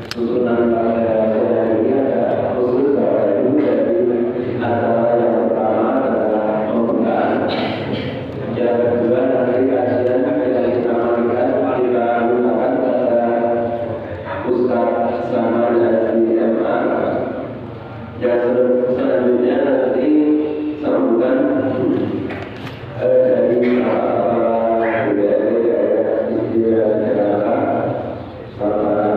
susunan pada ini ada khusus Bapak Ibu. Jadi acara yang pertama adalah pembukaan, yang kedua nanti kajian yang dinamakan kita gunakan pada Ustaz Sama dari MA. Yang selanjutnya nanti sambutan dari para daerah istimewa Jakarta, para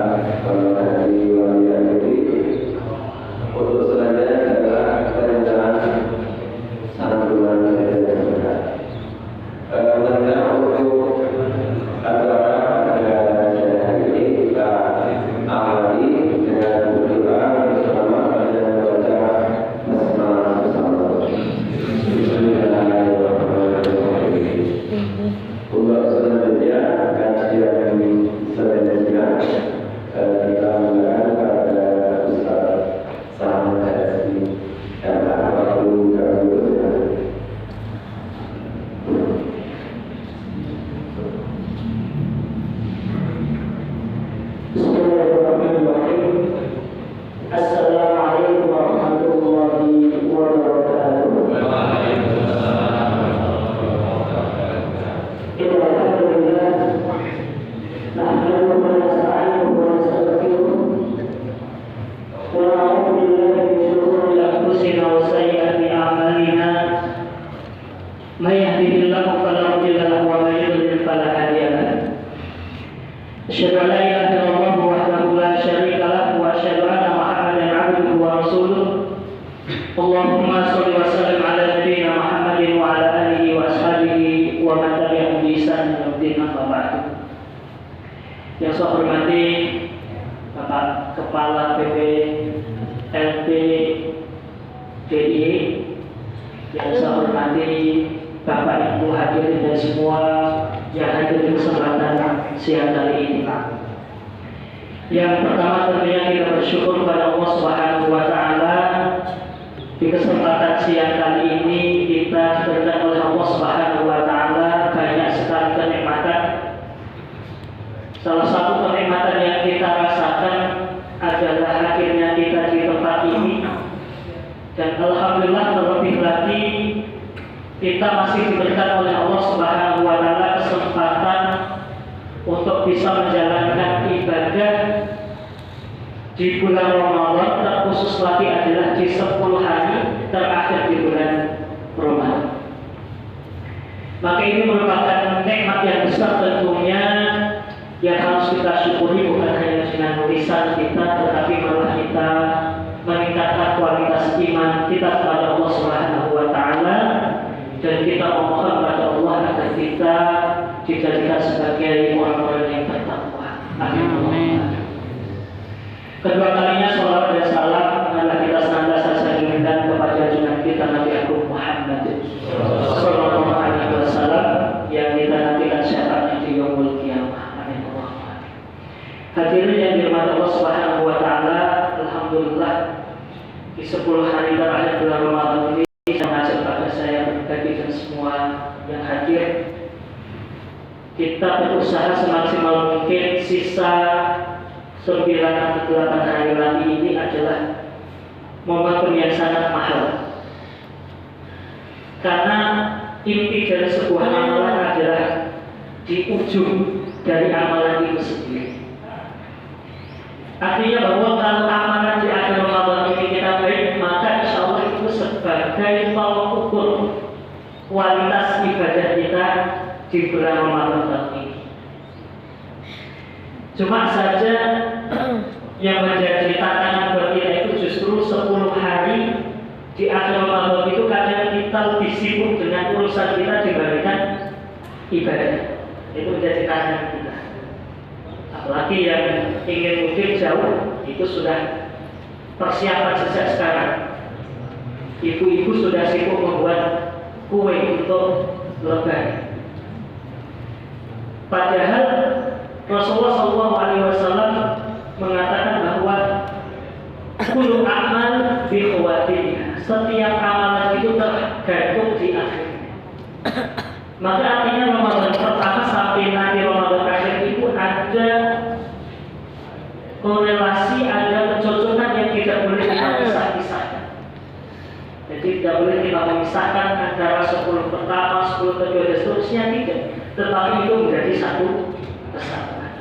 dari wilayah ini. Untuk selanjutnya adalah perencanaan santunan yang benar. Mereka untuk acara pada hari ini kita awali dengan berdoa bersama dan baca basmalah bersama. Bismillahirrahmanirrahim. Untuk selanjutnya kajian selanjutnya kita menggunakan pada Ustaz Sama dari waktu kami Bismillahirrahmanirrahim. Assalamualaikum warahmatullahi wabarakatuh. Alhamdulillah, nahmaduhu wa nasta'inuhu wa nastaghfiruh wa na'udzu billahi min shururi anfusina wa sayyi'ati a'malina. May yahdihillahu fala mudilla lahu wa may yudlil fala hadiya lahu. Asyhadu an la ilaha illallah wahdahu la syarika lahu wa asyhadu anna Muhammadan 'abduhu wa rasuluh. Allahumma shalli wa sallim ala nabiyyina Muhammadin wa ala alihi wa ashabihi wa man tabi'ahum bi ihsan ila yaumil amma ba'du. Yang saya hormati Bapak Kepala BPLT DIY, yang saya hormati Bapak Ibu hadirin dan semua yang hadir di kesempatan siang kali ini. Yang pertama tentunya kita bersyukur kepada Allah Subhanahu wa taala. Di kesempatan siang kali ini kita diberikan oleh Allah Subhanahu wa taala banyak sekali kenikmatan. Salah satu kenikmatan yang kita rasakan adalah hadirnya kita di tempat ini, dan alhamdulillah terlebih lagi kita masih diberikan oleh Allah Subhanahu wa taala kesempatan untuk bisa menjalankan ibadah di bulan Ramadan, terkhusus lagi adalah di 10 hari terakhir di bulan Ramadan. Maka ini merupakan nikmat yang besar tentunya, yang harus kita syukuri bukan hanya dengan lisan kita, tetapi malah kita meningkatkan kualitas iman kita kepada Allah Subhanahu wa taala, dan kita memohon kepada Allah agar kita dijadikan sebagai orang-orang yang bertakwa. Amin. Kedua kalinya salawat dan salam adalah kita senantiasa sanjungan kepada junjungan kita Nabi Agung Muhammad sallallahu alaihi wasallam yang kita nantikan syafaatnya di yaumul qiyamah. Amin. Hadirin yang dirahmati Allah Subhanahu wa taala, alhamdulillah di 10 hari terakhir bulan Ramadan ini saya mengajak pada saya berbagi dan semua yang hadir, kita berusaha semaksimal mungkin sisa 9 atau 8 hari lagi ini adalah momentum yang sangat mahal, karena inti dari sebuah amalan adalah di ujung dari amalan itu sendiri. Artinya bahwa kalau amalan di akhir Ramadan ini kita baik, maka insya Allah itu sebagai tolak ukur kualitas ibadah kita di bulan Ramadan ini. Cuma saja yang menjadi tantangan buat kita itu justru 10 hari di akhir Ramadan itu kadang kita lebih sibuk dengan urusan kita dibandingkan ibadah. Itu menjadi tantangan kita. Apalagi yang ingin mudik jauh, itu sudah persiapan sejak sekarang. Ibu-ibu sudah sibuk membuat kue untuk lebaran. Padahal Rasulullah SAW mengatakan bahwa kullu amal bi khawatiha, setiap amalan itu tergantung di akhirnya. Maka artinya Ramadan pertama sampai nanti Ramadan akhir itu ada korelasi, ada kecocokan yang tidak boleh kita pisah-pisahkan. Jadi tidak boleh kita memisahkan antara 10 pertama, 10 kedua dan seterusnya, tidak. Tetapi itu menjadi satu kesatuan.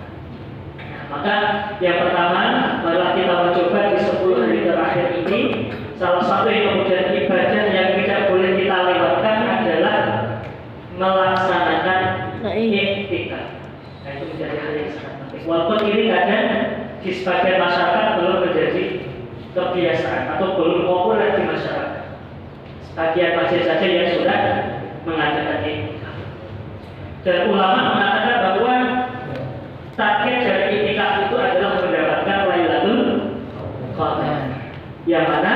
Nah, maka yang pertama, malah kita mencoba di 10 hari terakhir ini, salah satu yang kemudian ibadah yang tidak boleh kita lewatkan adalah melaksanakan iktikaf. Nah, itu menjadi hal yang sangat penting. Walaupun ini kadang di sebagian masyarakat belum menjadi kebiasaan atau belum populer di masyarakat. Sebagian masjid saja yang sudah mengadakan iktikaf. Dan ulama mengatakan bahwa target dari iktikaf itu adalah mendapatkan Lailatul Qadar, yang mana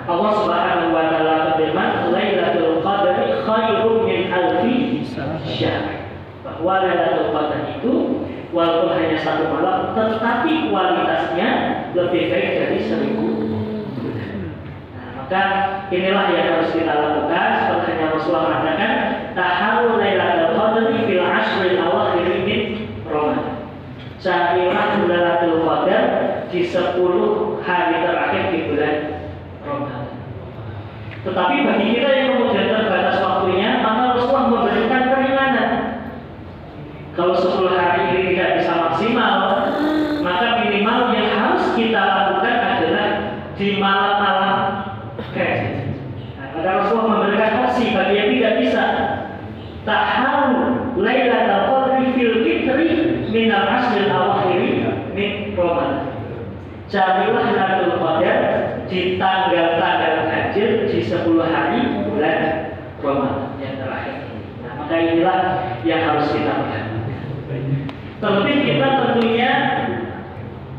Allah Subhanahu wa taala berfirman, Lailatul Qadri khairum min alfi syahr. Bahwa Lailatul Qadar itu walaupun hanya satu malam, tetapi kualitasnya lebih baik dari 1000 bulan. Nah, maka inilah yang harus kita lakukan. Seperti yang Rasulullah mengatakan, taharul Lailatul Qadri fil ashril awakhir min Ramadan. Carilah Lailatul Qadar di 10 hari terakhir di bulan Ramadan. Tetapi bagi kita yang kemudian terbatas waktunya, maka Rasulullah memberikan keringanan. Kalau 10 hari ini tidak bisa maksimal, maka minimal yang harus kita lakukan adalah di malam-malam kecil. Nah, maka Rasulullah memberikan opsi bagi yang tidak bisa. Taharu Lailatul Qadri fil fitri min al-ashril awakhir min Ramadan. Carilah Lailatul Qadar di tanggal-tanggal ganjil di 10 hari bulan Ramadan yang terakhir. Nah, maka inilah yang harus kita lakukan. Terlebih kita tentunya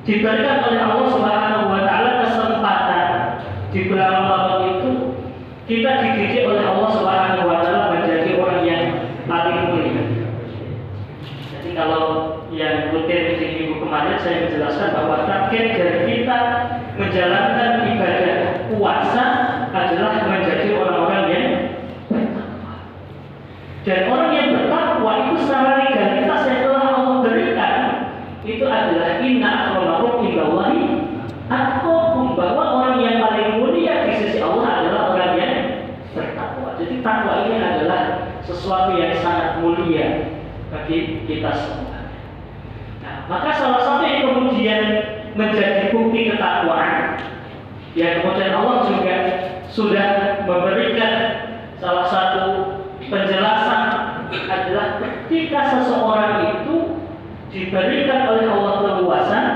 diberikan oleh Allah Subhanahu wa taala kesempatan di bulan Ramadan itu kita dididik oleh Allah Subhanahu wa taala menjadi orang yang paling mulia. Jadi kalau yang rutin di minggu kemarin saya menjelaskan bahwa target dari kita menjalankan ibadah puasa adalah menjadi orang-orang yang bertakwa. Dan orang yang bertakwa itu secara legalitas yang telah Allah berikan itu adalah inna akramakum indallahi atqakum, bahwa orang yang paling mulia di sisi Allah adalah orang yang bertakwa. Jadi takwa ini adalah sesuatu yang sangat mulia bagi kita semua. Nah, maka salah satu yang kemudian menjadi bukti ketakwaan, yang kemudian Allah juga sudah memberikan salah satu penjelasan adalah ketika seseorang itu diberikan oleh Allah keluasan,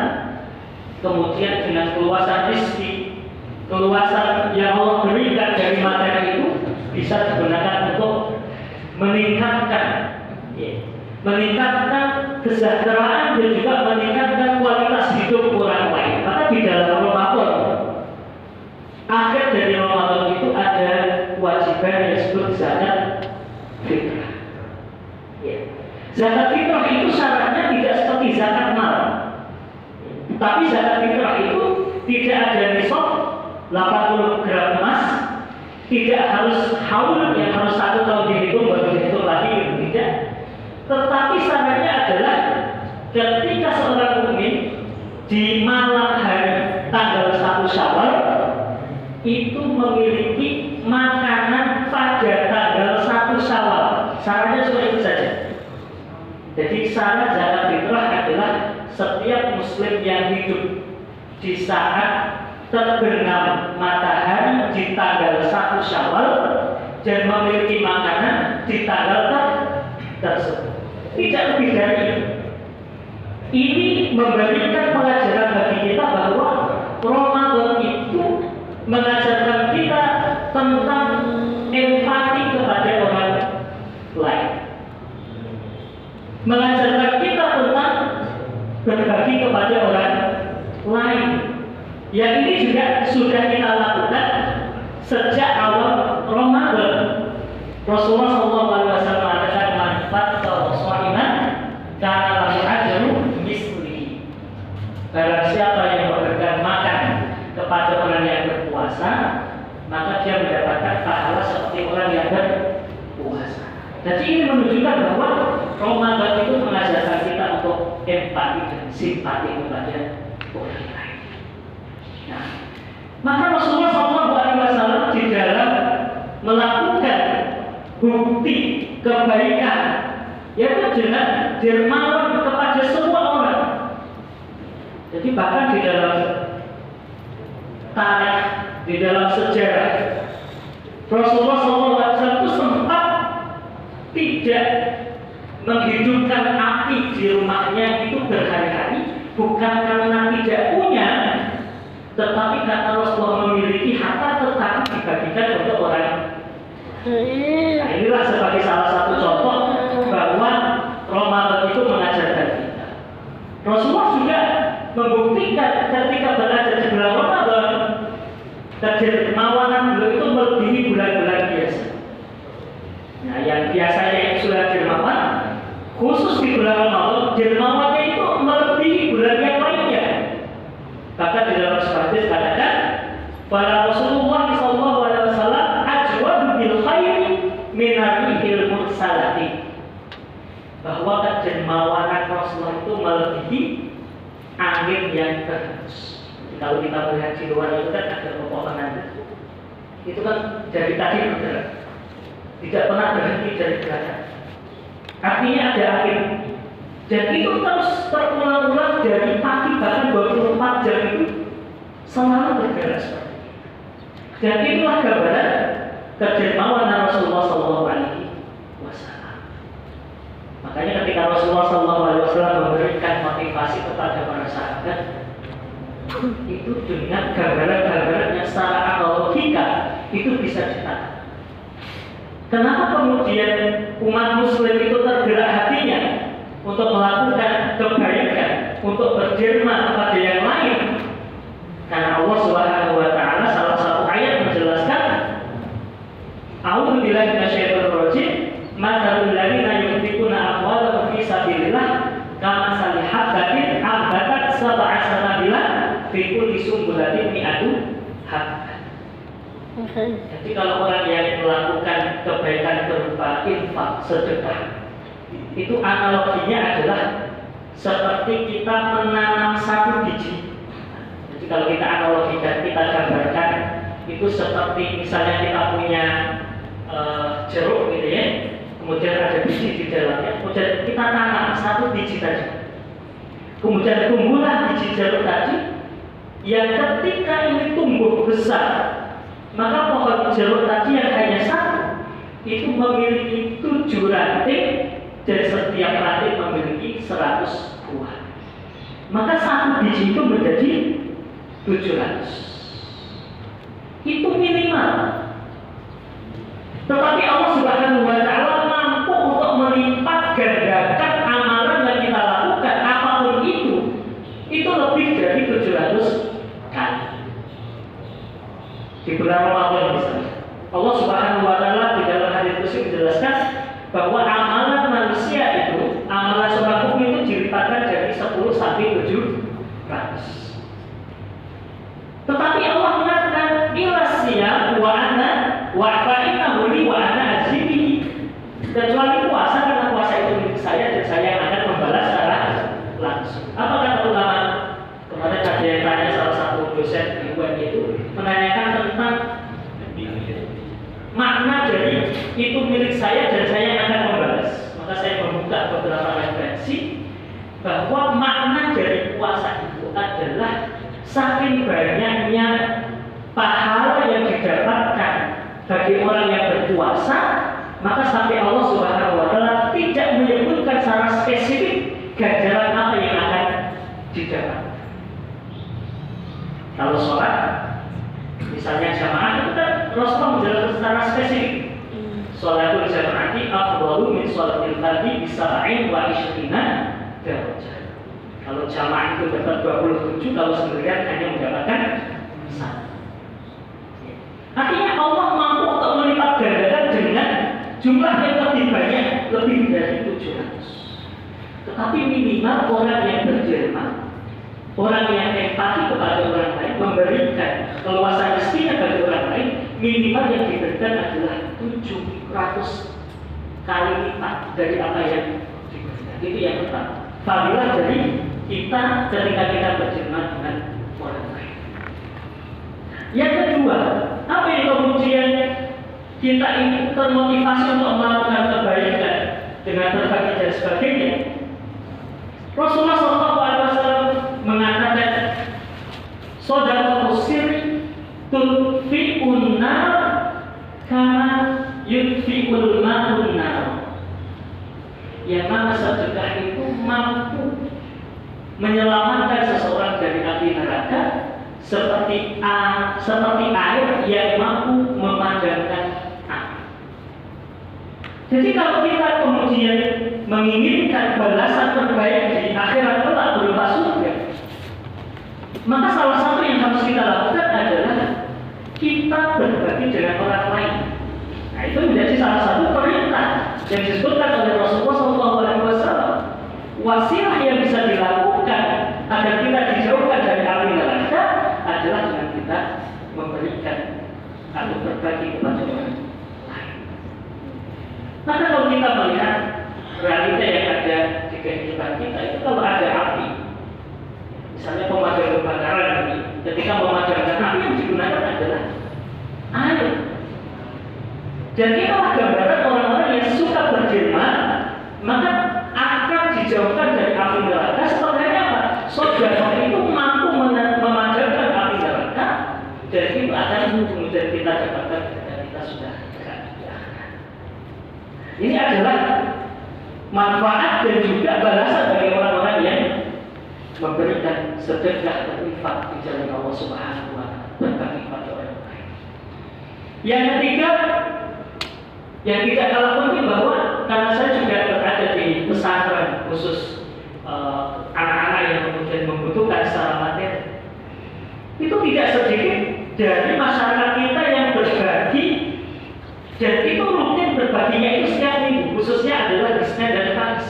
kemudian dengan keluasan rezeki, keluasan yang Allah berikan dari materi itu bisa digunakan untuk meningkatkan kesejahteraan dan juga meningkatkan kualitas hidup orang lain. Maka di dalam Ramadan, akhir dari Ramadan itu ada kewajiban yang disebut zakat fitrah. Zakat fitrah itu syaratnya tidak seperti zakat mal. Tapi zakat fitrah itu tidak ada nisab 80 gram emas, tidak harus haul yang harus 1 tahun dihitung baru dihitung lagi, tidak. Tetapi syaratnya adalah ketika seorang mukmin di malam hari tanggal 1 Syawal itu memiliki makanan pada tanggal 1 Syawal. Syaratnya cuma itu saja. Jadi syarat zakat fitrah adalah setiap muslim yang hidup di saat terbenam matahari di tanggal 1 Syawal dan memiliki makanan di tanggal tersebut. Tidak lebih dari itu. Ini memberikan pelajaran bagi kita bahwa Ramadan itu mengajarkan kita tentang empati kepada orang lain, mengajarkan kita tentang berbagi kepada orang lain. Yang ini juga sudah kita lakukan sejak awal Ramadan. Rasulullah SAW mengatakan manfaat sha'iman karena lahu ajru misli. Barang siapa yang memberikan makan kepada orang yang berpuasa, maka dia mendapatkan pahala seperti orang yang berpuasa. Jadi ini menunjukkan bahwa Ramadan itu mengajarkan kita untuk empati dan simpati kepada orang lain. Nah, maka Rasulullah SAW di dalam melakukan bukti kebaikan, yaitu dengan dermawan kepada semua orang. Jadi bahkan di dalam tarikh, di dalam sejarah, Rasulullah SAW itu sempat tidak menghidupkan api di rumahnya itu berhari-hari, bukan karena tidak punya, tetapi karena Rasulullah memiliki harta tetapi dibagikan untuk orang. Nah, inilah sebagai salah satu contoh bahwa Ramadan itu mengajarkan kita. Rasulullah juga membuktikan ketika berada di bulan Ramadan, kedermawanan beliau itu melebihi bulan-bulan biasa. Nah, yang biasanya yang sudah dermawan, khusus di bulan Ramadan, dermawannya itu melebihi bulan yang lainnya. Bahkan di dalam hadis katakan, para Rasulullah SAW ajwadu bil khairi min ar-rihil mursalati. Bahwa kedermawanan Rasulullah itu melebihi angin yang terhembus. Kalau kita melihat di luar itu kan ada pepohonan, itu kan dari tadi bergerak, tidak pernah berhenti dari gerakan. Artinya ada angin. Dan itu terus terulang-ulang dari pagi, bahkan 24 jam itu selalu bergerak seperti itu. Dan itulah gambaran kedermawanan Rasulullah SAW. Makanya ketika Rasulullah SAW memberikan motivasi kepada para sahabat, itu dengan gambaran-gambaran yang secara logika itu bisa ditangkap. Kenapa kemudian umat Muslim itu tergerak hatinya untuk melakukan kebaikan, untuk berderma kepada yang lain? Karena Allah Subhanahu wa taala salah satu ayat menjelaskan, A'udzubillahi minasyaitonir rajim, matsalul ladzina yunfiquna amwalahum fi sabilillah kamatsali habbatin ambatat sab'a sanabila fi kulli sumbulatin mi'atu habbah. Jadi kalau orang yang melakukan kebaikan berupa infak, sedekah, itu analoginya adalah seperti kita menanam satu biji. Jadi kalau kita analogikan, kita gambarkan, itu seperti misalnya kita punya jeruk gitu ya, kemudian ada biji di dalamnya, kemudian kita tanam satu biji tadi, kemudian tumbuhlah biji jeruk tadi, yang ketika ini tumbuh besar, maka pohon jeruk tadi yang hanya satu itu memiliki 7 ranting, dan setiap ranting memiliki 100 buah. Maka satu biji itu menjadi 700. Itu minimal. Tetapi Allah Subhanahu wa taala mampu untuk melipat gandakan amalan yang kita lakukan, apapun itu lebih dari 700 kali. Di bulan Ramadan misalnya, Allah Subhanahu wa taala di dalam hadis qudsi menjelaskan bahwa amalan manusia itu, amalan seorang mukmin itu dilipatkan dari 10 sampai 700. Tetapi Allah mengatakan ilasya wa ana wa fa'innahu li wa ana azibi. Kecuali puasa, karena puasa itu milik saya dan saya yang akan membalas secara langsung. Apa kata ulama? Kemarin ada yang tanya, salah satu dosen di UN itu menanyakan tentang makna dari itu milik saya dan saya yang akan membalas. Maka saya membuka beberapa referensi bahwa makna dari puasa itu adalah saking banyaknya pahala yang didapatkan bagi orang yang berpuasa, maka sampai Allah Subhanahu wa taala tidak menyebutkan secara spesifik ganjaran apa yang akan didapatkan. Kalau sholat, misalnya jamaah itu kan Rasulullah menjelaskan secara spesifik. Sholatul jamaati afdalu min sholatil fardhi bi 27 darajah. Kalau jamaah itu dapat 27, kalau sendirian hanya mendapatkan 1. Artinya Allah mampu untuk melipat gandakan dengan jumlah yang lebih banyak, lebih dari 700. Tetapi minimal orang yang berderma, orang yang empati kepada orang lain, memberikan keluasan rezekinya bagi orang lain, minimal yang diberikan adalah 700 kali lipat dari apa yang diberikan. Itu yang pertama. Fadilah dari kita ketika kita berjemaah dengan orang lain. Yang kedua, apa yang kemudian kita ini termotivasi untuk melakukan kebaikan dengan berbagi dan sebagainya? Rasulullah SAW mengatakan, "Shadaqatus sirri tudfi'un nar kama yudfi'ul ma'un nar." Yang mana sedekah itu mampu menyelamatkan seseorang dari api neraka seperti air yang mampu memadamkan api. Jadi kalau kita kemudian menginginkan balasan terbaik di akhirat kelak berupa surga, maka salah satu yang harus kita lakukan adalah kita berbagi dengan orang lain. Nah, itu menjadi salah satu perintah yang disebutkan oleh Rasulullah SAW. Wasilah yang bisa dilakukan agar kita dijauhkan dari api neraka adalah dengan kita memberikan atau berbagi kepada orang lain. Maka kalau kita melihat realita yang ada di kehidupan kita, itu kalau ada api, misalnya pemadam kebakaran ini, ketika memadamkan api yang digunakan adalah air. Dan inilah gambaran orang-orang yang suka berjemaah, maka akan dijauhkan dari api neraka. Sebenarnya apa? Saudara itu mampu memadamkan api neraka, dan itu akan kemudian kita dapatkan ketika kita sudah berada di akhirat. Ini adalah manfaat dan juga balasan bagi orang-orang yang memberikan sedekah dan infak di jalan Allah Subhanahu wa Ta'ala, berbagi pada orang lain. Yang ketiga, yang tidak kalah penting, bahwa karena saya juga berada di pesantren khusus anak-anak yang kemudian membutuhkan secara materi, itu tidak sedikit dari masyarakat kita yang berbagi, dan itu rutin berbaginya itu setiap minggu, khususnya adalah di Senin dan Kamis.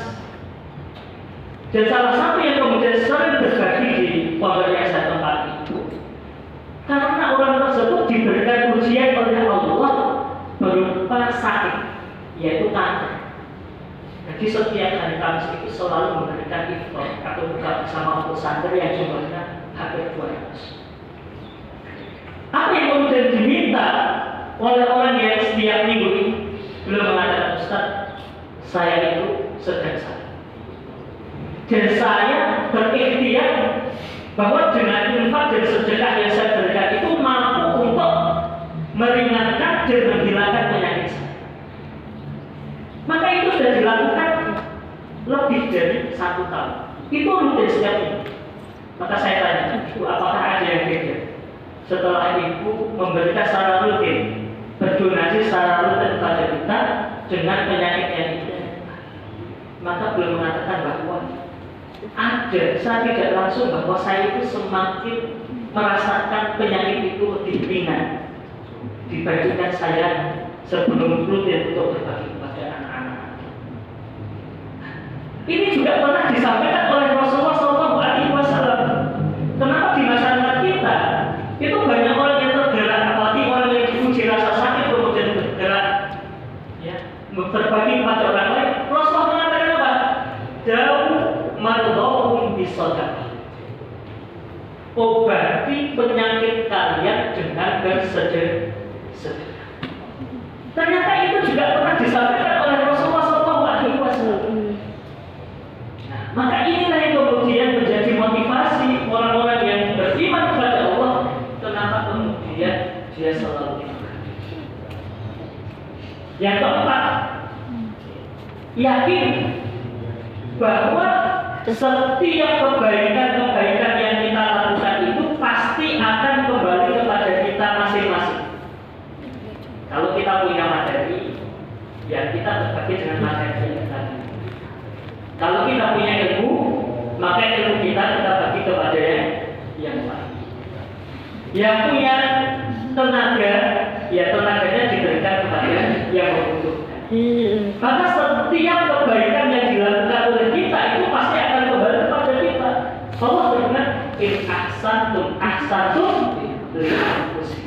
Dan salah satu yang kemudian sering berbagi di pondok yang saya tempati itu, karena orang tersebut diberikan ujian oleh Allah berupa sakit, yaitu kanker. Jadi setiap hari Kamis itu selalu memberikan iftar atau buka bersama untuk santri yang jumlahnya hampir 200. Apa yang kemudian diminta oleh orang yang setiap minggu ini? Belum mengatakan, "Ustaz, saya itu sedang sakit, dan saya berikhtiar bahwa dengan infak dan sedekah yang saya berikan itu mampu untuk meringankan dan menghilangkan penyakit saya." Maka itu sudah dilakukan lebih dari 1 tahun. Itu rutin setiap minggu. Maka saya tanya, "Ibu, apakah ada yang beda setelah ibu memberikan secara rutin, berdonasi secara rutin kepada kita dengan penyakit yang itu?" Maka beliau mengatakan bahwa ada, saya tidak langsung, bahwa saya itu semakin merasakan penyakit itu lebih ringan dibandingkan saya sebelum rutin untuk berbagi kepada anak-anak. Ini juga pernah disampaikan oleh Rasulullah SAW. Kenapa di masyarakat kita itu banyak orang yang tergerak, apalagi orang yang diuji rasa sakit kemudian bergerak, ya, berbagi kepada orang lain. Rasulullah mengatakan apa? "Da'u mardhahum bisadaqah." Obati penyakit kalian dengan bersedekah. Ternyata itu juga pernah disampaikan oleh Rasulullah SAW. Nah, maka inilah yang kemudian menjadi motivasi orang-orang yang beriman kepada Allah. Kenapa kemudian dia selalu berbagi? Yang keempat, yakin bahwa setiap kebaikan-kebaikan yang kita lakukan itu pasti akan kembali kepada kita masing-masing. Kalau kita punya materi, ya kita berbagi dengan materi yang kita punya. Kalau kita punya ilmu, maka ilmu kita bagi kepada yang lain. Yang punya tenaga, ya tenaganya diberikan kepada yang membutuhkan. Maka setiap kebaikan yang dilakukan oleh kita itu pasti akan kembali kepada kita. Allah berfirman, "In ahsantum ahsantum li anfusikum."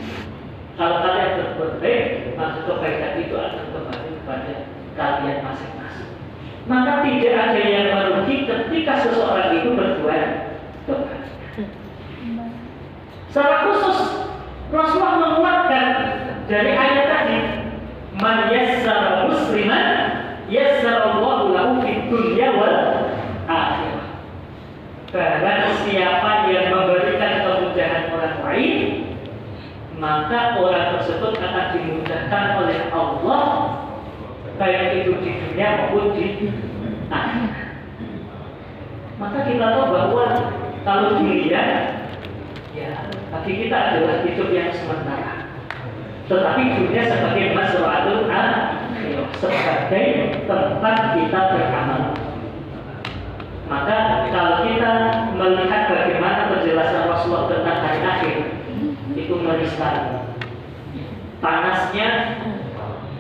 Kalau kalian berbuat baik, maka kebaikan itu akan kembali kepada kalian masing-masing. maka tidak ada yang merugi ketika seseorang itu berbuat tobat. Secara khusus Rasulullah menguatkan dari ayat tadi, man yassara musliman yassarallahu lahu fid dunya wal akhirah. Barang siapa yang memberikan kemudahan orang lain, maka orang tersebut akan dimudahkan oleh Allah, baik itu di dunia maupun di akhirat. Maka kita tahu bahwa kalau dilihat, ya bagi kita adalah hidup yang sementara. Tetapi dunia sebagai masratul akhirah, sebagai tempat kita beramal. Maka kalau kita melihat bagaimana penjelasan Rasulullah tentang hari akhir, itu meriskan panasnya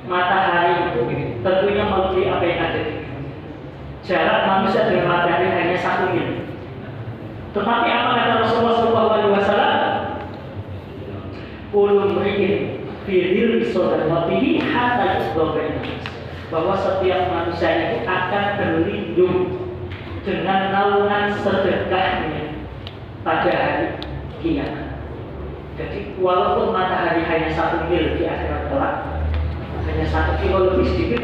matahari, tentunya melebihi apa yang ada di dunia. Jarak manusia dengan matahari hanya 1 mil. Tetapi apa kata Rasulullah SAW? Kullu mri'in fi dhilli sadaqatihi hatta yusdha bainanas. Bahwa setiap manusia itu akan berlindung dengan naungan sedekahnya pada hari kiamat. Jadi walaupun matahari hanya 1 mil di akhirat kelak, hanya 1 kilo lebih sedikit,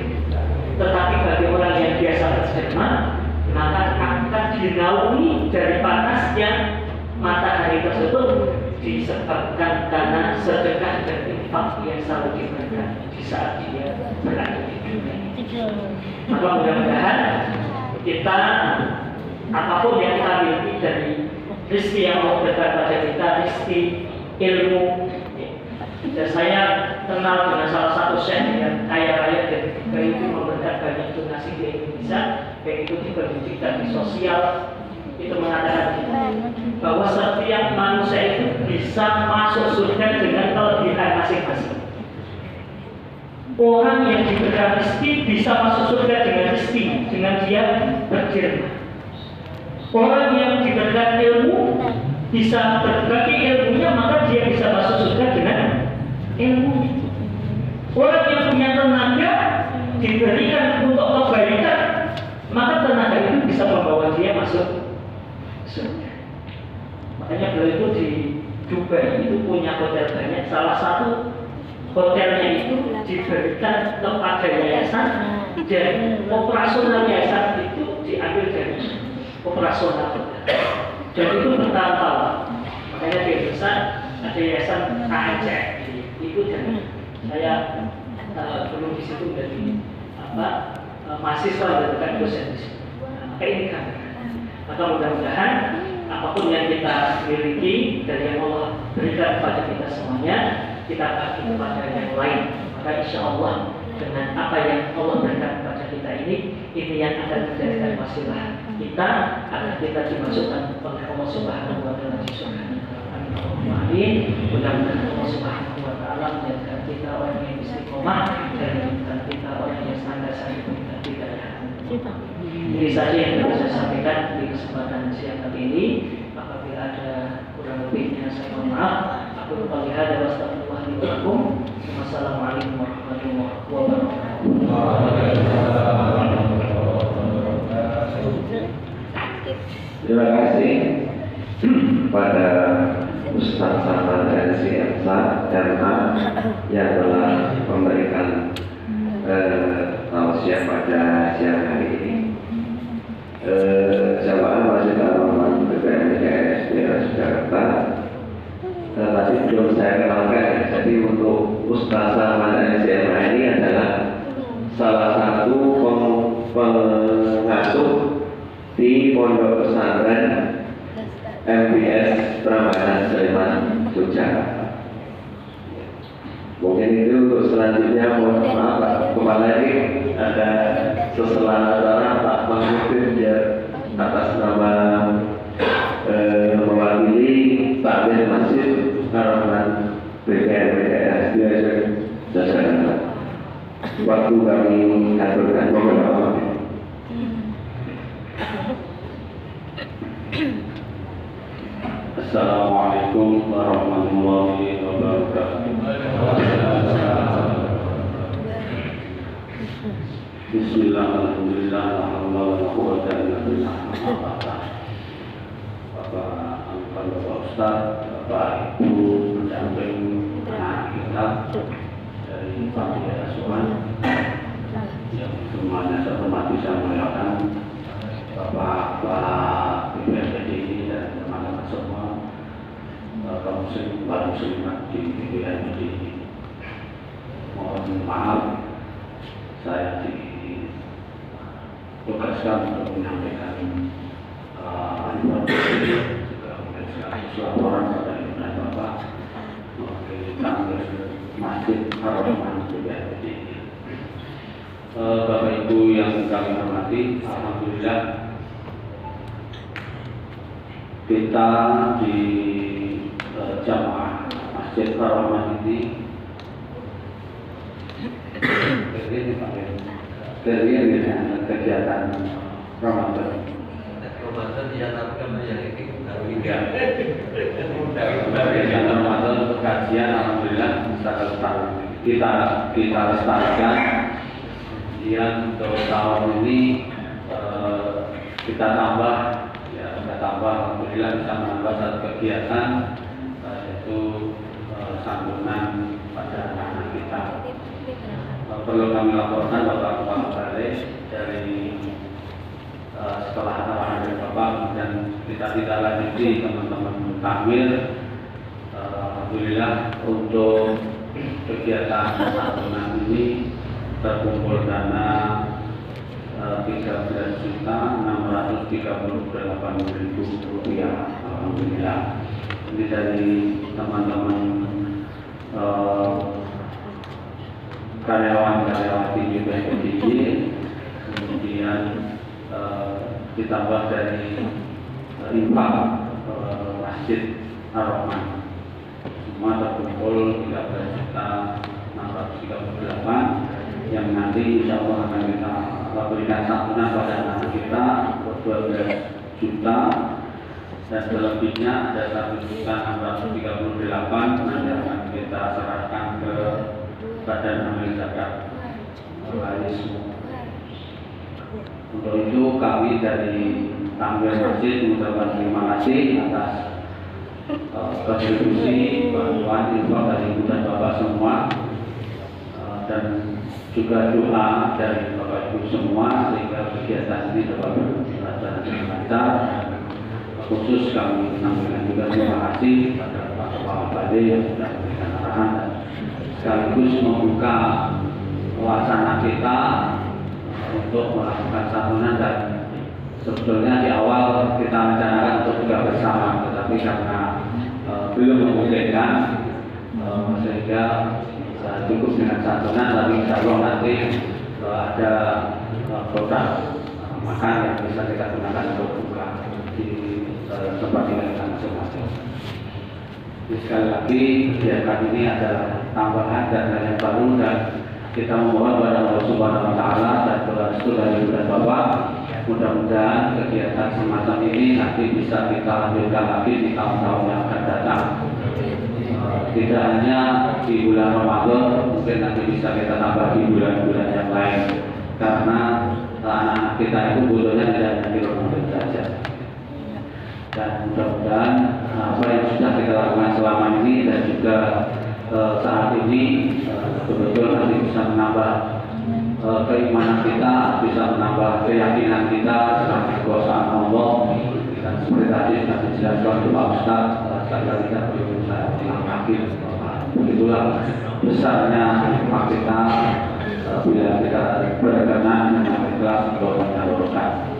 tetapi bagi orang yang biasa bersedekah, maka akan dinaungi dari panasnya matahari tersebut disebabkan karena sedekah dan infak yang selalu diberikan di saat dia berada di dunia. Maka mudah-mudahan kita, apapun yang kita miliki dari rezeki yang Allah berikan pada kita, rezeki ilmu. Dan saya kenal dengan salah satu syekh yang kaya raya dan itu memberikan banyak donasi di Indonesia, baik itu di pendidikan, di sosial. Itu mengatakan bahwa setiap manusia itu bisa masuk surga dengan kelebihan masing-masing. Orang yang diberikan rezeki bisa masuk surga dengan rezeki, dengan dia berjilma. Orang yang diberikan ilmu bisa berbagi ilmunya, maka dia bisa masuk surga dengan ilmu. Orang yang punya tenaga diberikan untuk kebaikan, maka tenaga itu bisa membawa dia masuk surga. Makanya beliau itu di Dubai itu punya hotel banyak. Salah satu hotelnya itu diberikan kepada yayasan, dan operasional yayasan itu diambil dari operasional hotel. Dan itu bertahun-tahun. Makanya di Indonesia ada yayasan KNCF itu, dan saya belum di situ menjadi mahasiswa dan bukan dosen di situ. Maka ini kan. Maka mudah-mudahan apapun yang kita miliki dari yang Allah berikan kepada kita semuanya, kita bagi kepada yang lain. Maka insya Allah dengan apa yang Allah berikan kepada kita ini yang akan menjadikan wasilah kita agar kita dimasukkan oleh Allah Subhanahu wa Ta'ala di surga. Amin. Mudah-mudahan Allah Subhanahu wa Ta'ala menjadikan kita orang yang istiqomah dan menjadikan kita orang yang senantiasa diberikan hidayah. Ini saja yang bisa saya sampaikan di kesempatan siang hari ini. Apabila ada kurang lebihnya saya mohon maaf. Aku lupa lihat dan wassalamualaikum warahmatullahi wabarakatuh. Terima kasih pada Ustaz Saman LCMSA MA yang telah memberikan tausiah pada siang hari ini. Jamaah masih dalam BPMKS di Jakarta. Tadi belum saya kenalkan. Jadi untuk Ustaz Saman LCMA ini adalah salah satu pengasuh di Pondok Pesantren MBS Prambanan Sleman, Yogyakarta. Mungkin itu untuk selanjutnya, mohon maaf Pak Kepala ini ada seselang acara Pak Mahmudin ya atas nama mewakili takmir Masjid Harapan BKMBS Jakarta. Waktu kami aturkan, mohon maaf. Assalamualaikum warahmatullahi wabarakatuh. Bismillah, alhamdulillah, la haula wa la quwwata illa billah. Bapak Angkat, Bapak Ustaz, Bapak Ibu pendamping anak kita dari Panti Asuhan yang semuanya saya hormati, saya muliakan, Bapak BPMPDI dan teman-teman semua, kaum muslim, para muslimat di BPMPDI. Mohon maaf, saya ditugaskan untuk menyampaikan informasi juga menyampaikan laporan pada Ibu dan Bapak mewakili kantor Masjid Ar-Rahman BPMPDI. Bapak Ibu yang kami hormati, alhamdulillah kita di jamaah Masjid Ar-Rahman ini kegiatan Ramadan. Ramadan dinyatakan yang ini Kegiatan Ramadan untuk kajian, alhamdulillah kita lestarikan. Kemudian untuk tahun ini kita tambah, alhamdulillah bisa menambah satu kegiatan, yaitu santunan pada anak kita. Perlu kami laporkan Bapak Kepala Balai dari setelah arahan dari Bapak dan kita tidak lanjuti teman-teman kamil. Alhamdulillah untuk kegiatan santunan ini terkumpul dana 13.638.000 rupiah. Alhamdulillah ini dari teman-teman karyawan-karyawati BPMPDI, kemudian ditambah dari infak Masjid Ar-Rahman, semua terkumpul 13.638 yang nanti insya Allah akan kita berikan santunan pada anak kita 12 juta dan selebihnya ada 1.638 nanti akan kita serahkan ke Badan Amil Zakat Waris. Untuk itu kami dari Tamir Masjid mengucapkan terima kasih atas kontribusi bantuan infak dari ibu dan bapak semua dan juga doa dari bapak ibu semua sehingga kegiatan ini dapat berjalan dengan lancar. Khusus kami sampaikan juga terima kasih pada Pak Kepala Balai yang sudah memberikan arahan dan sekaligus membuka wacana kita untuk melakukan santunan. Dan sebetulnya di awal kita rencanakan untuk buka bersama, tetapi karena belum memungkinkan sehingga cukup dengan santunan. Tapi insya Allah nanti ada produk makan yang bisa kita gunakan untuk buka di tempat tinggal kita masing-masing. Sekali lagi kegiatan ini adalah tambahan dan hal yang baru, dan kita memohon kepada Allah Subhanahu Wa Taala dan restu dari ibu dan bapak. Mudah-mudahan kegiatan semacam ini nanti bisa kita lanjutkan lagi di tahun-tahun yang akan datang. Tidak hanya di bulan Ramadan, mungkin nanti bisa kita tambah di bulan-bulan yang lain, karena anak-anak kita itu butuhnya tidak hanya di Ramadan saja. Dan mudah-mudahan apa yang sudah kita lakukan selama ini dan juga saat ini betul-betul nanti bisa menambah keimanan kita, bisa menambah keyakinan kita tentang kekuasaan Allah. Dan seperti tadi sudah dijelaskan oleh Pak Ustaz, sekali kita belum saya ulang lagi. Begitulah besarnya hikmah kita bila kita berkenan dengan ikhlas untuk menyalurkan.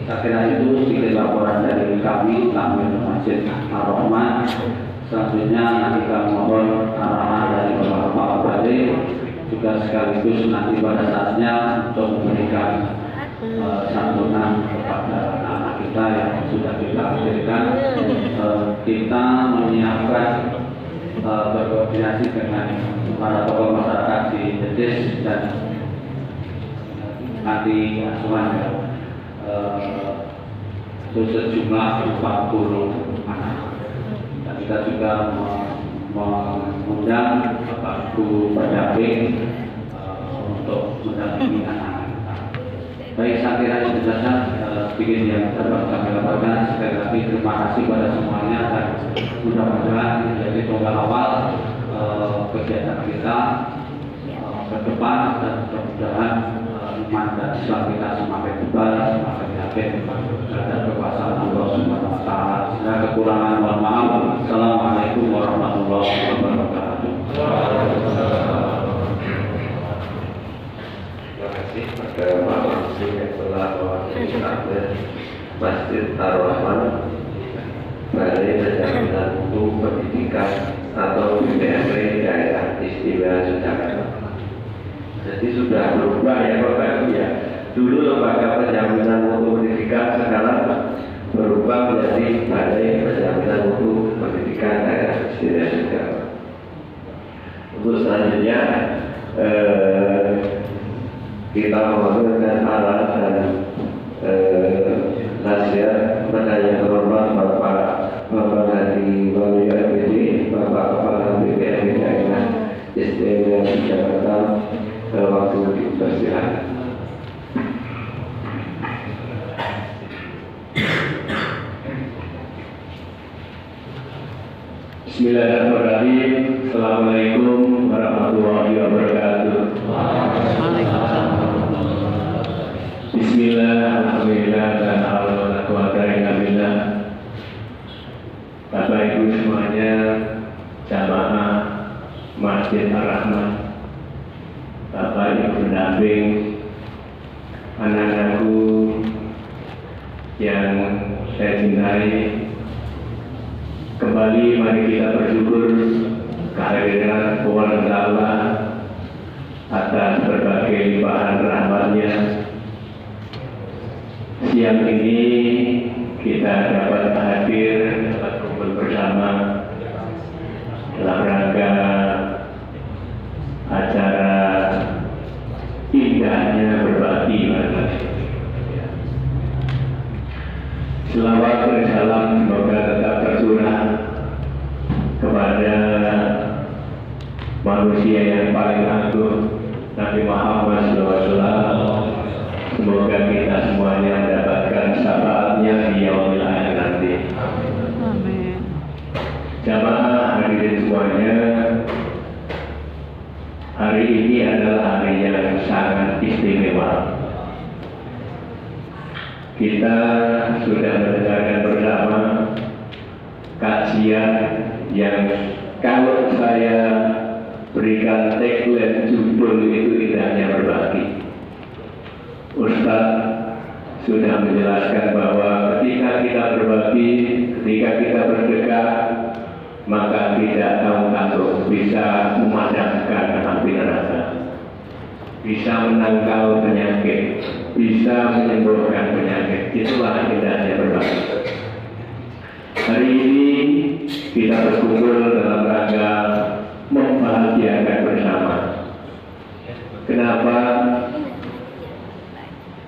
Saya kira itu sedikit laporan dari kami, Tamir Masjid Ar-Rahman. Selanjutnya nanti kami mohon arahan dari Bapak Kepala Balai, juga sekaligus nanti pada saatnya untuk memberikan santunan kepada anak-anak kita yang sudah kita hadirkan. Kita menyiapkan berkoordinasi dengan para tokoh masyarakat di Dedes dan nanti asuhan sejumlah 40 anak. Dan kita juga mengundang Bapak Ibu pendamping untuk mendampingi anak-anak. Baik, saya kira itu saja sedikit yang dapat kami laporkan. Sekali lagi terima kasih pada semuanya dan mudah-mudahan menjadi tonggak awal kegiatan kita ke depan, dan mudah-mudahan iman dan Islam kita semakin tebal, semakin yakin terhadap kekuasaan Allah Subhanahu wa Ta'ala. Segala kekurangan mohon maaf. Assalamualaikum warahmatullahi wabarakatuh. Terima kasih pada Pak Langsung yang telah mewakili Masjid Ar-Rahman Balai Penjaminan Mutu Pendidikan atau BPMP Daerah Istimewa Yogyakarta. Jadi sudah berubah ya Bapak Ibu ya. Dulu Lembaga Penjaminan Mutu Pendidikan, sekarang berubah menjadi Balai Penjaminan Mutu Pendidikan Daerah Istimewa Yogyakarta. Untuk selanjutnya kita mengambilkan arah dan nasihat kepada yang terhormat Bapak Bambang Hadi Waluyo MPD, Bapak Kepala BPMP Daerah Istimewa Yogyakarta, waktu dipersilakan. Bismillahirrahmanirrahim. Assalamualaikum warahmatullahi wabarakatuh. Bismillah, alhamdulillah, dan ala quwwata illa billah. Bapak Ibu semuanya, jamaah Masjid Ar-Rahman, Bapak Ibu pendamping, anak-anakku yang saya cintai, kembali mari kita bersyukur kehadiran Allah atas berbagai limpahan rahmat-Nya. Siang ini kita dapat hadir, dapat kumpul bersama dalam rangka acara indahnya berbagi. Selawat dan salam semoga tetap tercurah kepada manusia yang paling agung, Nabi Muhammad SAW. Semoga kita semuanya mendapatkan syafaatnya di yaumil akhir nanti. Amin. Jamaah hadirin semuanya, hari ini adalah hari yang sangat istimewa. Kita sudah mendengarkan bersama kajian yang kalau saya berikan tagline judul itu indahnya berbagi. Ustadz sudah menjelaskan bahwa ketika kita berbagi, ketika kita bersedekah, maka tidak tahu-tahu bisa memadamkan api neraka, bisa menangkal penyakit, bisa menyembuhkan penyakit. Itulah indahnya berbagi. Hari ini kita berkumpul dalam rangka membahagiakan bersama. Kenapa?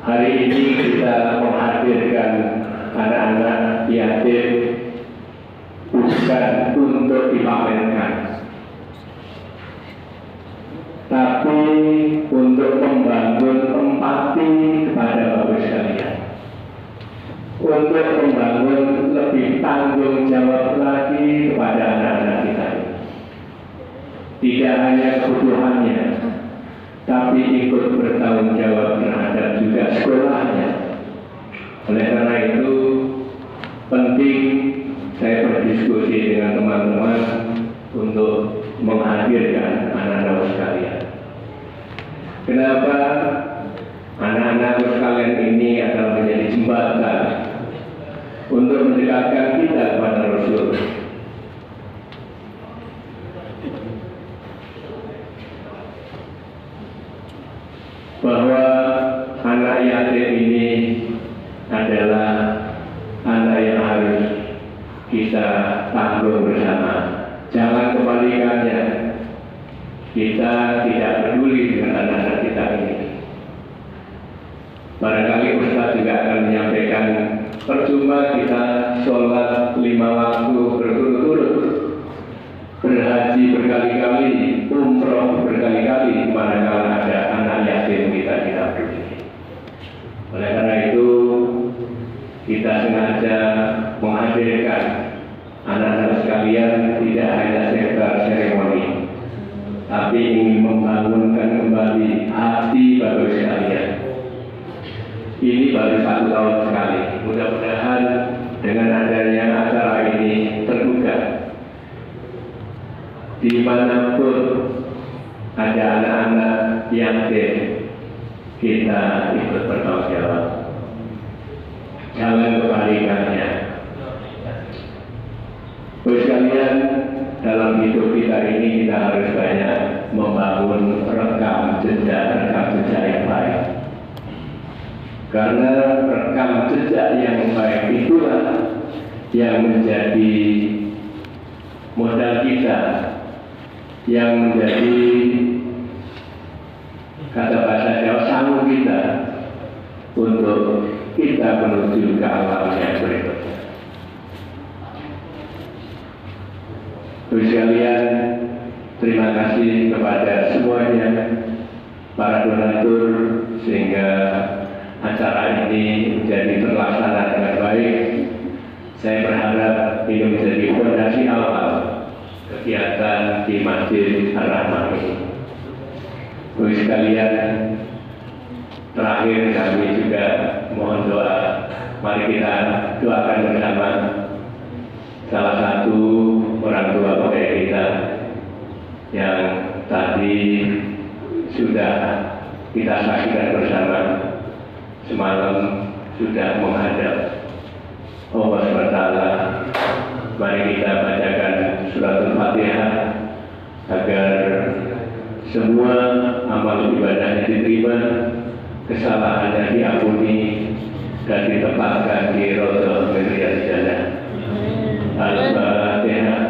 Hari ini kita menghadirkan anak-anak yatim bukan untuk dipamerkan, tapi untuk membangun empati kepada Bapak sekalian, untuk membangun lebih tanggung jawab lagi kepada anak-anak kita. Tidak hanya kebutuhannya, tapi ikut bertanggung jawab terhadap juga sekolahnya. Oleh karena itu penting saya berdiskusi dengan teman-teman untuk menghadirkan anak-anak sekalian. Kenapa? Anak-anak sekalian ini akan menjadi jembatan untuk mendekatkan kita kepada Rasul. Bahwa anak yatim ini adalah anak yang harus kita tanggung bersama. Jangan kebalikannya, kita tidak peduli dengan anak-anak kita ini. Barangkali Ustaz juga akan menyampaikan, percuma kita sholat 5 waktu berturut-turut, berhaji berkali-kali, umroh berkali-kali, manakala ada anak yatim kita peduli. sekalian, tidak hanya sekedar seremoni, tapi ingin membangunkan kembali hati Bapak Ibu sekalian. Ini baru 1 tahun sekali. Mudah-mudahan dengan adanya acara ini terbuka, dimanapun ada anak-anak yatim, kita ikut bertanggung jawab. Jangan kebalikannya. Bapak sekalian, dalam hidup kita ini kita harus banyak membangun rekam jejak yang baik. Karena rekam jejak yang baik itulah yang menjadi modal kita, yang menjadi kata bahasa Jawa sanggup kita untuk kita menuju ke alam yang berikutnya. Bapak sekalian, terima kasih kepada semuanya, para donatur, sehingga acara ini menjadi terlaksana dengan baik. Saya berharap ini menjadi fondasi awal kegiatan di Masjid Ar-Rahman ini. Bapak sekalian, terakhir kami juga mohon doa. Mari kita doakan bersama salah satu orang tua bapak kita yang tadi sudah kita saksikan bersama, semalam sudah menghadap Allah SWT. Mari kita bacakan surat Al-Fatihah agar semua amal ibadahnya diterima, kesalahannya diampuni, dan ditempatkan di Raudhah min Riyadhil Jannah. Al-Fatihah.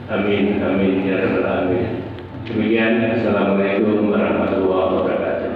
Amin, amin, ya rabbal alamin. Demikian, assalamualaikum warahmatullahi wabarakatuh.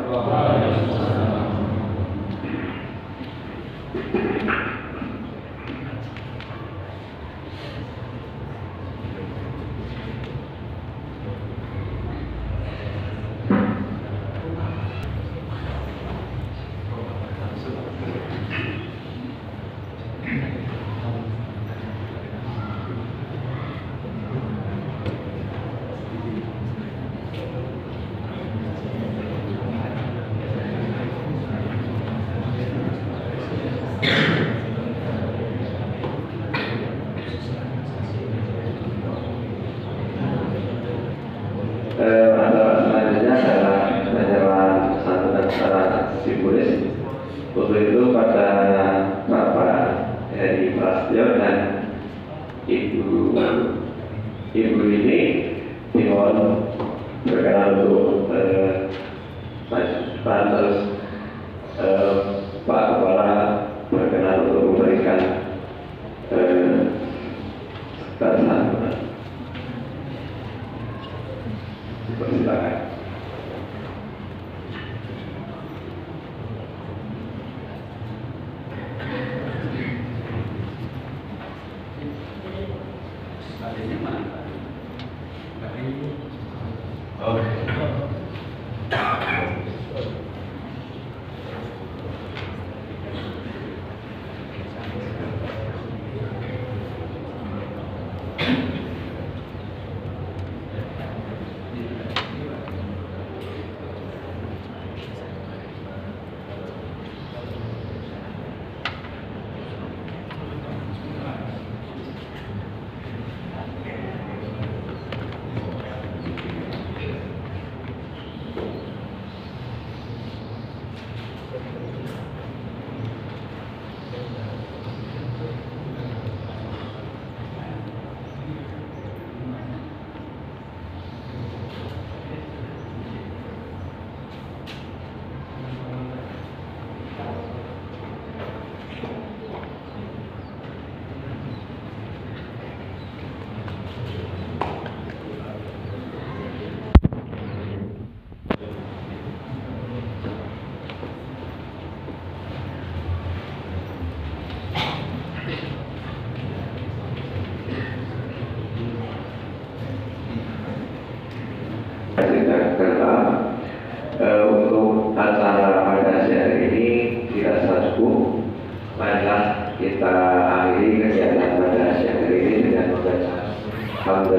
Masalah selanjutnya adalah penyerahan santunan secara simbolis. Untuk itu pada Bapak Heri Prasetyo dan Ibu ini dimohon berkenan untuk terus Pak Kepala berkenan untuk memberikan santunan. Silakan.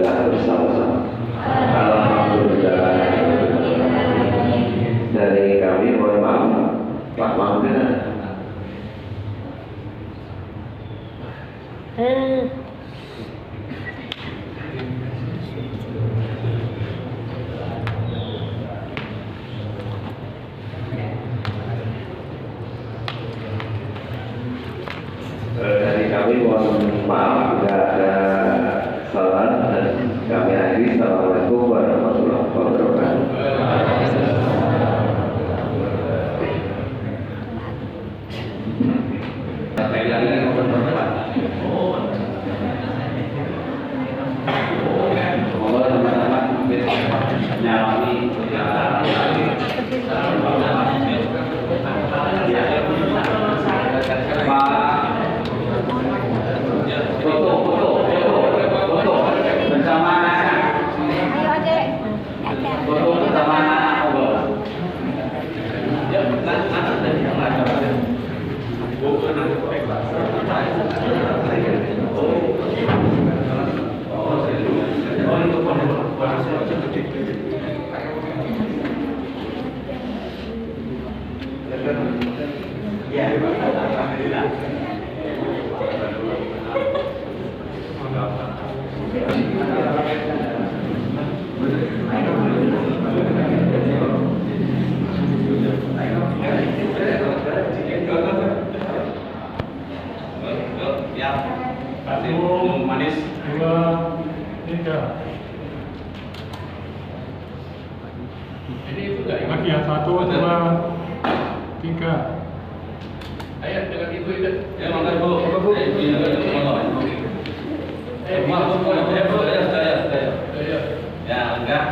doa bersama-sama. Alhamdulillah. Dari kami mohon maaf, Pak Mampir. Dari kami mohon maaf tidak ada salah dan kami akhiri. Assalamualaikum warahmatullahi wabarakatuh. Semoga teman-teman menyalami foto bersama foto bersama manis 2, 3. ini itu enggak Lagi ya, 1, 2, 3. ayo dengan ibu itu ya makan bu ya enggak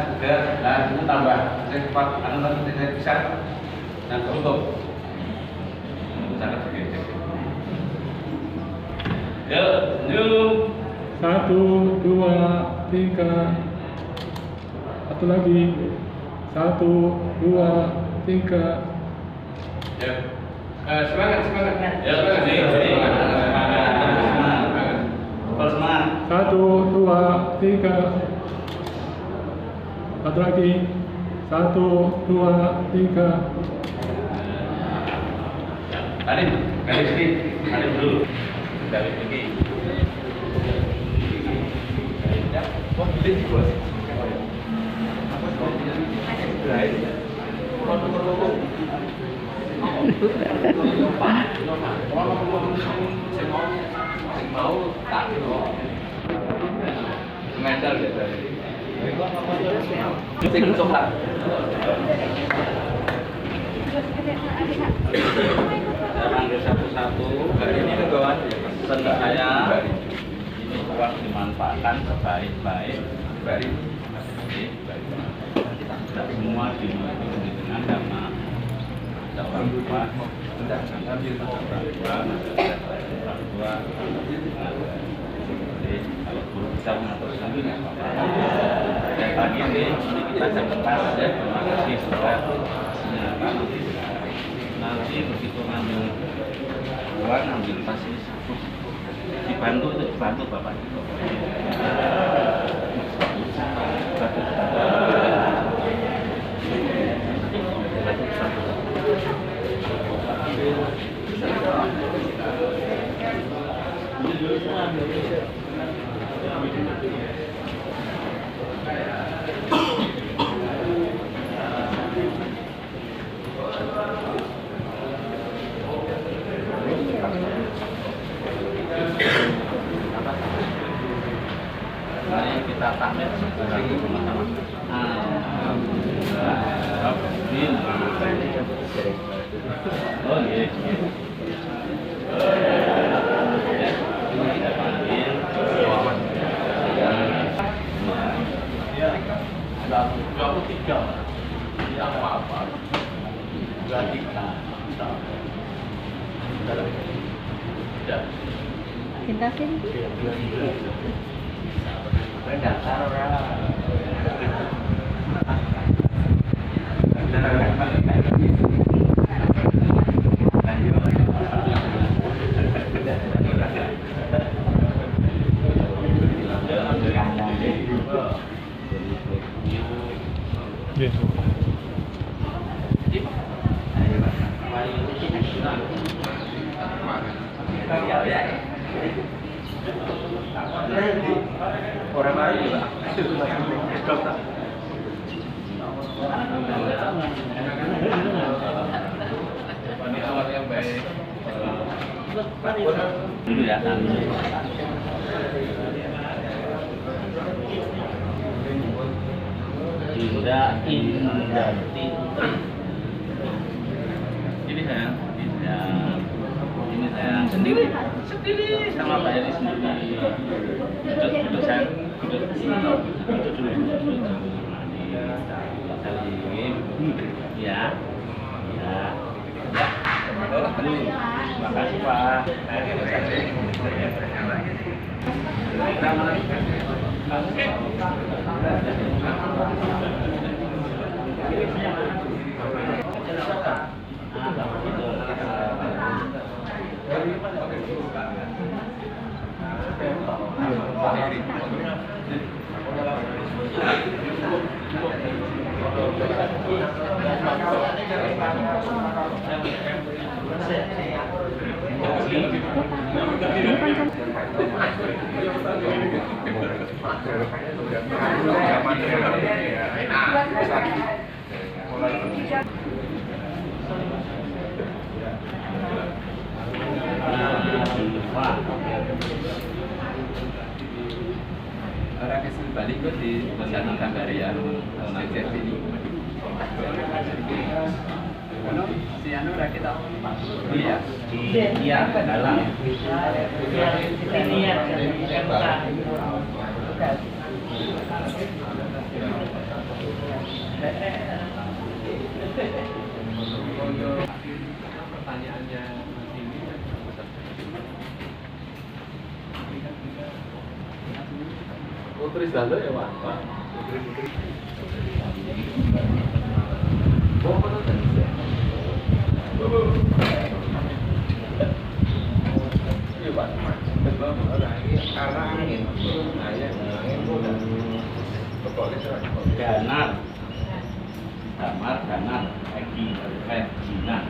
nah itu tambah saya cepat karena nanti saya bisa dan tutup sangat begitu yuk 1, 2, 3. Satu lagi. 1, 2, 3. ya semangat ya semangat semangat 1, 2, 3. Satu lagi. 1, 2, 3. Karim sedikit Karim dulu dari pergi wah ini juga mau tak mental gitu. Sing coklat. Saya panggil satu-satu. Hari ini kawan pesan saya ini uang dimanfaatkan sebaik-baik. Baik. Kita semua dilindungi dengan dana. Ada orang tua, ada orang tua. Jadi kalau guru bisa mengatur sendiri nggak apa-apa. Dan pagi ini kita jam 4 ya. Terima kasih sudah menyiapkan nanti begitu ngambil uang ambil tas ini satu dibantu itu dibantu bapak itu. Mari kita takmir sama-sama. Oh iya. Ada 23 ya apa-apa. 23. Ya. Cinta sih. Dasar orang. Nggih. Orang lain juga. Yang baik. Dulu ya. Indah. Ini sayang, ini sayang sendiri sama Pak Eri sendiri. Duduk sayang, duduk dulu. Ya, ya. Terima kasih Pak. Orang kesini balik kok di pesan dari Niger ini. Si anu kita iya. Iya, dalam. Ini ya, Pertanyaannya ini Putri Zaldo ya Pak? Iya Pak. Karena angin. Ganar, kamar, ganar, lagi, jinak.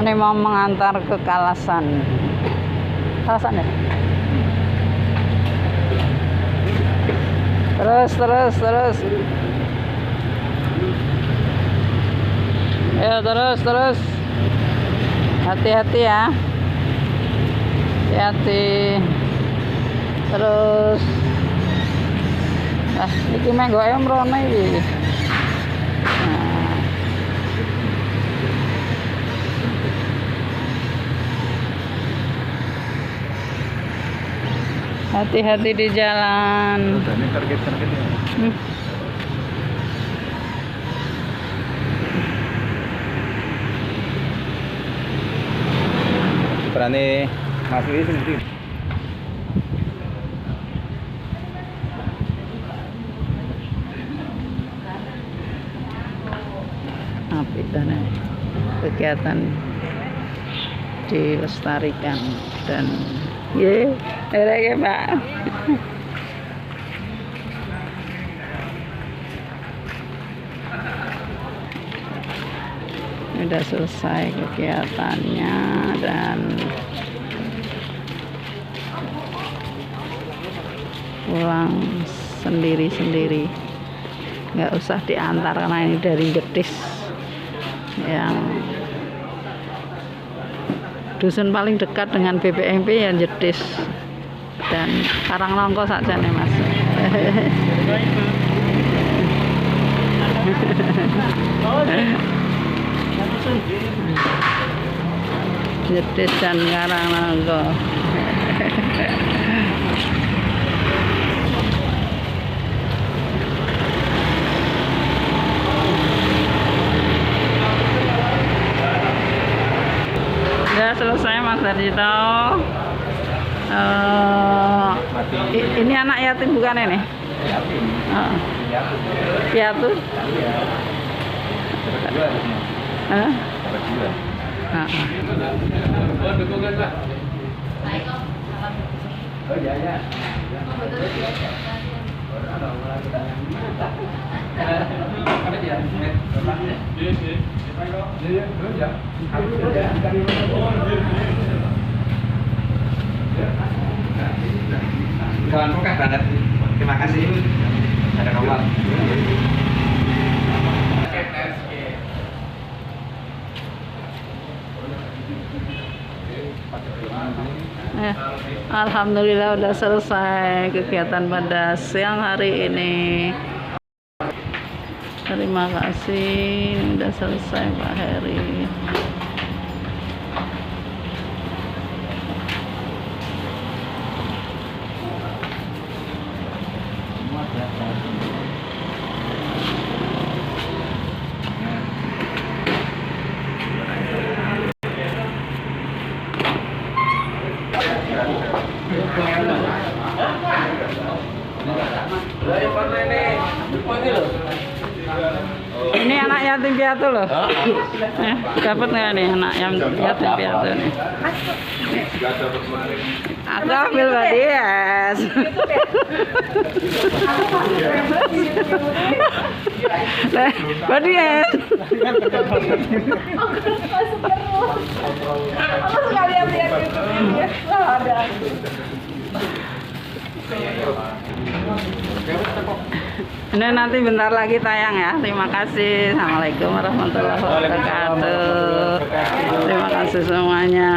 Ini mau mengantar ke Kalasan. Kalasan ya? Terus. Ayo terus. Hati-hati ya. Hati-hati. Terus. Iki menggo ayo mrono iki. Hati-hati di jalan. Ini target-target ya. Berani masuk ini sendiri. Apik dan kegiatan dilestarikan dan ya, Pak. Sudah selesai kegiatannya dan pulang sendiri-sendiri, nggak usah diantar karena ini dari Jetis yang dusun paling dekat dengan BPMP yang Jetis dan Karangnongko saja nih Mas. Jetis dan Karangnongko. Udah selesai Mas Darjito. Ini anak yatim bukan ini? Yatim. Piatu? Hah? Dukungan Pak. Oh iya ya. Kawan pokoknya banget. Terima kasih. Ada kawan. Alhamdulillah udah selesai kegiatan pada siang hari ini. Terima kasih, udah selesai Pak Heri. Ini anak yatim piatu loh. Dapat nggak nih anak yatim piatu nih? Aku ambil Mbak Dias. Mbak Dias. Ini nanti bentar lagi tayang ya. Terima kasih. Assalamualaikum warahmatullahi wabarakatuh. Terima kasih semuanya.